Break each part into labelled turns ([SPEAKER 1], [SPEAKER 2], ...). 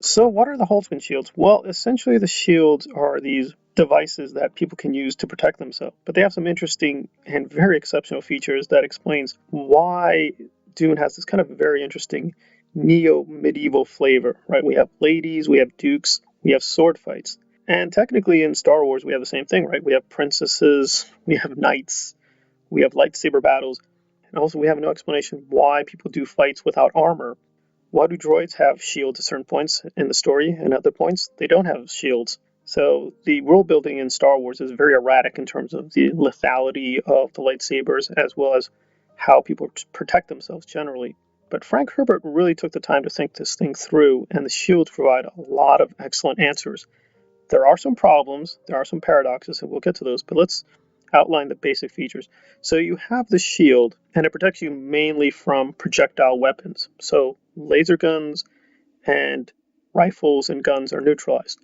[SPEAKER 1] So what are the Holtzman shields? Well, essentially the shields are these devices that people can use to protect themselves, but they have some interesting and very exceptional features that explains why Dune has this kind of very interesting neo-medieval flavor, right? We have ladies, we have dukes, we have sword fights. And technically in Star Wars we have the same thing, right? We have princesses, we have knights, we have lightsaber battles, and also we have no explanation why people do fights without armor. Why do droids have shields at certain points in the story and other points they don't have shields? So the world building in Star Wars is very erratic in terms of the lethality of the lightsabers as well as how people protect themselves generally. But Frank Herbert really took the time to think this thing through, and the shields provide a lot of excellent answers. There are some problems, there are some paradoxes, and we'll get to those, but let's outline the basic features. So you have the shield, and it protects you mainly from projectile weapons. So laser guns and rifles and guns are neutralized.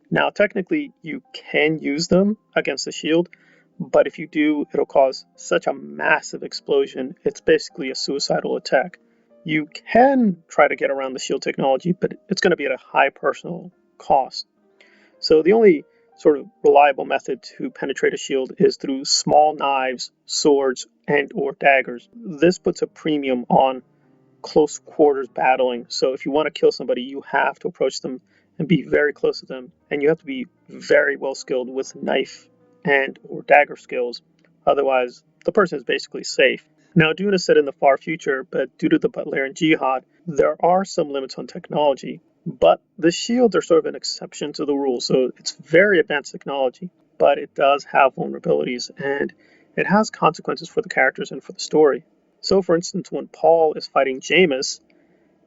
[SPEAKER 1] Now, technically, you can use them against the shield, but if you do, it'll cause such a massive explosion. It's basically a suicidal attack. You can try to get around the shield technology, but it's going to be at a high personal cost. So the only sort of reliable method to penetrate a shield is through small knives, swords, and or daggers. This puts a premium on close quarters battling. So if you want to kill somebody, you have to approach them and be very close to them, and you have to be very well skilled with knife and or dagger skills. Otherwise, the person is basically safe. Now, Dune is set in the far future, but due to the Butlerian Jihad, there are some limits on technology. But the shields are sort of an exception to the rule, so it's very advanced technology, but it does have vulnerabilities, and it has consequences for the characters and for the story. So, for instance, when Paul is fighting Jameis,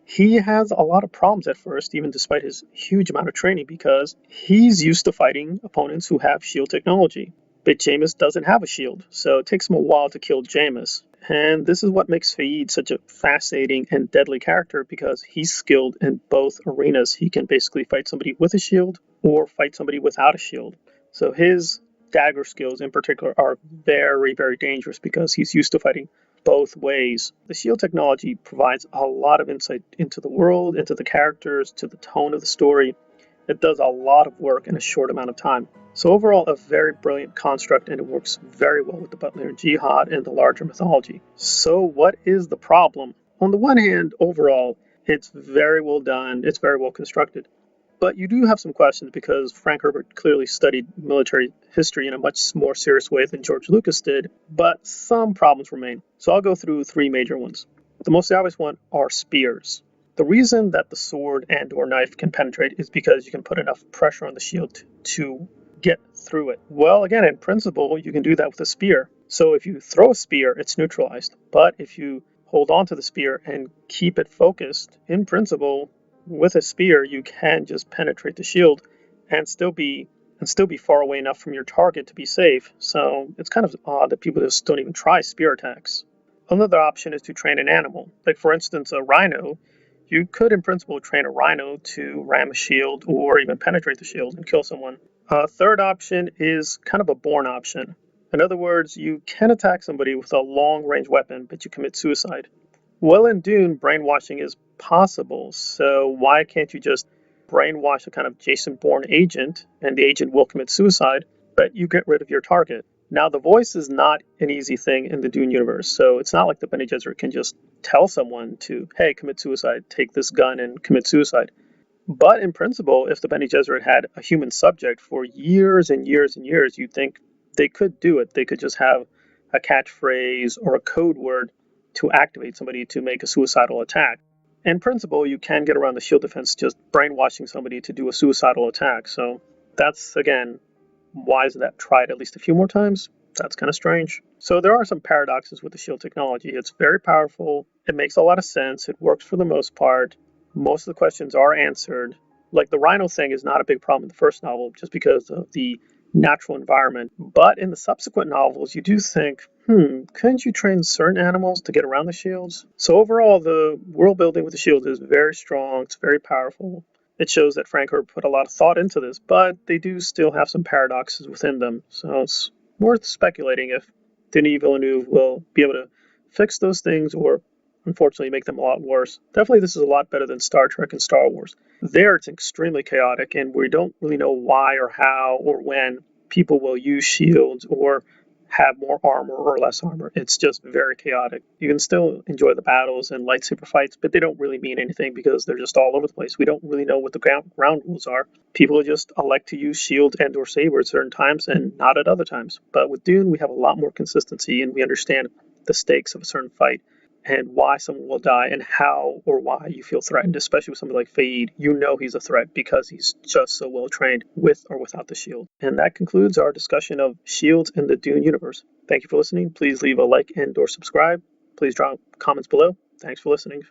[SPEAKER 1] he has a lot of problems at first, even despite his huge amount of training, because he's used to fighting opponents who have shield technology. But Jameis doesn't have a shield, so it takes him a while to kill Jameis. And this is what makes Faid such a fascinating and deadly character, because he's skilled in both arenas. He can basically fight somebody with a shield or fight somebody without a shield. So his dagger skills in particular are very, very dangerous because he's used to fighting both ways. The shield technology provides a lot of insight into the world, into the characters, to the tone of the story. It does a lot of work in a short amount of time. So overall, a very brilliant construct, and it works very well with the Butlerian Jihad and the larger mythology. So what is the problem? On the one hand, overall, it's very well done, it's very well constructed. But you do have some questions because Frank Herbert clearly studied military history in a much more serious way than George Lucas did, but some problems remain. So I'll go through three major ones. The most obvious one are spears. The reason that the sword and or knife can penetrate is because you can put enough pressure on the shield to get through it. Well, again, in principle, you can do that with a spear. So if you throw a spear, it's neutralized. But if you hold on to the spear and keep it focused, in principle, with a spear, you can just penetrate the shield and still be far away enough from your target to be safe. So it's kind of odd that people just don't even try spear attacks. Another option is to train an animal. Like for instance, a rhino. You could in principle train a rhino to ram a shield or even penetrate the shield and kill someone. A third option is kind of a born option. In other words, you can attack somebody with a long range weapon, but you commit suicide. Well, in Dune, brainwashing is possible, so why can't you just brainwash a kind of Jason Bourne agent, and the agent will commit suicide, but you get rid of your target? Now, the voice is not an easy thing in the Dune universe, so it's not like the Bene Gesserit can just tell someone to, hey, commit suicide, take this gun and commit suicide. But in principle, if the Bene Gesserit had a human subject for years and years and years, you'd think they could do it. They could just have a catchphrase or a code word to activate somebody to make a suicidal attack. In principle, you can get around the shield defense just brainwashing somebody to do a suicidal attack. So that's, again, why isn't that tried at least a few more times? That's kind of strange. So there are some paradoxes with the shield technology. It's very powerful. It makes a lot of sense. It works for the most part. Most of the questions are answered. Like the rhino thing is not a big problem in the first novel just because of the natural environment. But in the subsequent novels, you do think, couldn't you train certain animals to get around the shields? So overall, the world building with the shields is very strong. It's very powerful. It shows that Frank Herbert put a lot of thought into this, but they do still have some paradoxes within them. So it's worth speculating if Denis Villeneuve will be able to fix those things or unfortunately make them a lot worse. Definitely, this is a lot better than Star Trek and Star Wars. There, it's extremely chaotic, and we don't really know why or how or when people will use shields or have more armor or less armor. It's just very chaotic. You can still enjoy the battles and lightsaber fights, but they don't really mean anything because they're just all over the place. We don't really know what the ground rules are. People just elect to use shield and or saber at certain times and not at other times. But with Dune, we have a lot more consistency and we understand the stakes of a certain fight and why someone will die and how or why you feel threatened, especially with somebody like Faid. You know he's a threat because he's just so well trained with or without the shield. And that concludes our discussion of shields in the Dune universe. Thank you for listening. Please leave a like and or subscribe. Please drop comments below. Thanks for listening.